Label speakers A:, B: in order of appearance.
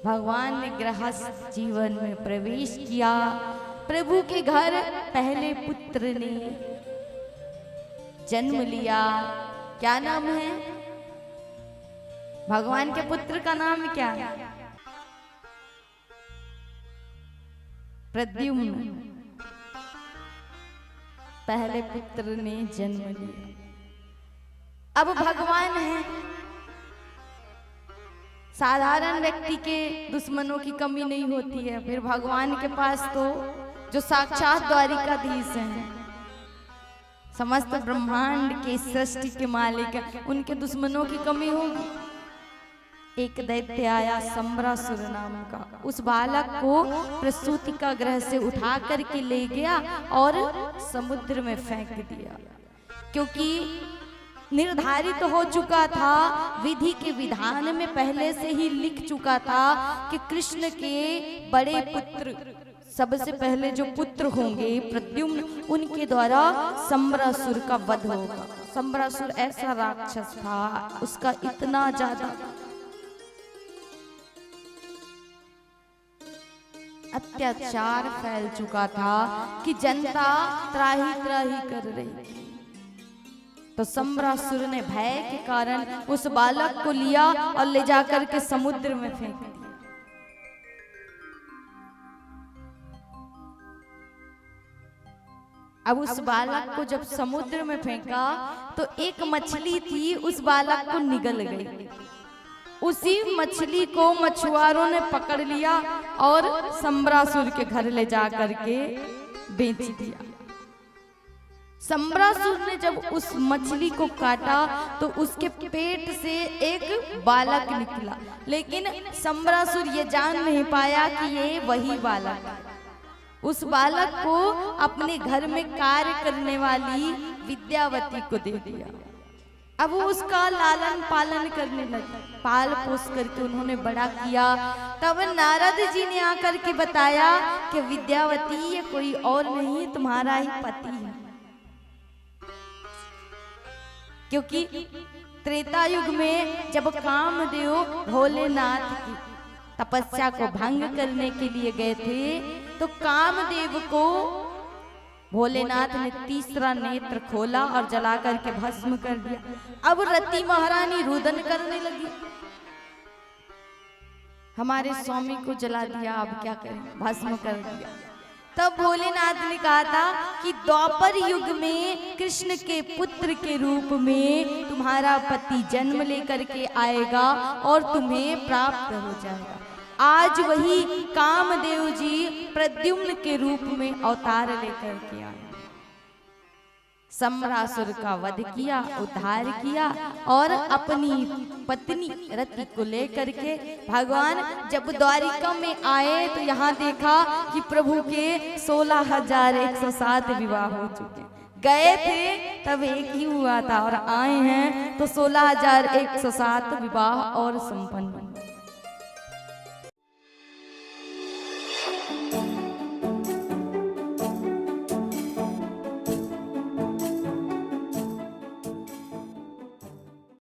A: भगवान ने गृहस्थ जीवन में प्रवेश किया। प्रभु के घर पहले पुत्र ने जन्म लिया। क्या नाम है भगवान के पुत्र का? नाम क्या है? प्रद्युम्न। पहले पुत्र ने जन्म लिया। अब भगवान है, साधारण व्यक्ति के दुश्मनों की कमी नहीं होती है, फिर भगवान के पास तो जो साक्षात द्वारिकाधीश हैं, समस्त ब्रह्मांड के सृष्टि के मालिक हैं, उनके दुश्मनों की कमी होगी। एक दैत्य आया संबरासुर नाम का, उस बालक को प्रसूति का गृह से उठा करके ले गया और समुद्र में फेंक दिया, क्योंकि निर्धारित हो चुका था, विधि के विधान में पहले से ही लिख चुका था कि कृष्ण के बड़े पुत्र, सबसे पहले जो पुत्र होंगे प्रद्युम्न, उनके द्वारा संबरासुर का वध होगा। संबरासुर ऐसा राक्षस था, उसका इतना ज्यादा अत्याचार फैल चुका था कि जनता त्राही त्राही कर रही थी। तो संबरासुर ने भय के कारण उस बालक को लिया और ले जाकर के समुद्र में फेंक दिया। अब उस बालक को जब समुद्र में फेंका तो एक मछली थी, उस बालक को निगल गई। उसी मछली को मछुआरों ने पकड़ लिया और संबरासुर के घर ले जा करके बेच दिया। संबरासुर ने जब उस मछली को काटा तो उसके पेट से एक बालक निकला, लेकिन संबरासुर ये जान नहीं पाया कि ये वही बालक है। उस बालक को अपने घर में कार्य करने वाली विद्यावती को दे दिया। अब वो उसका लालन पालन करने लगे, पाल पोस करके उन्होंने बड़ा किया। तब नारद जी ने आकर के बताया कि विद्यावती ये कोई और नहीं, तुम्हारा ही पति है। क्योंकि त्रेता युग में जब कामदेव भोलेनाथ की तपस्या को भंग करने के लिए गए थे, तो कामदेव को भोलेनाथ ने तीसरा नेत्र खोला और जला करके भस्म कर दिया। अब रति महारानी रुदन करने लगी, हमारे स्वामी को जला दिया, अब क्या करें, भस्म कर दिया। तब भोलेनाथ ने कहा था कि द्वापर युग में कृष्ण के पुत्र के रूप में तुम्हारा पति जन्म लेकर के आएगा और तुम्हें प्राप्त हो जाएगा। आज वही कामदेव जी प्रद्युम्न के रूप में अवतार लेकर के आए, संबरासुर का वध किया, उद्धार किया और अपनी पत्नी रति को लेकर के भगवान जब द्वारिका में आए तो यहाँ देखा कि प्रभु के 16,107 विवाह हो चुके। गए थे तब एक ही हुआ था और आए हैं तो 16,107 विवाह और संपन्न।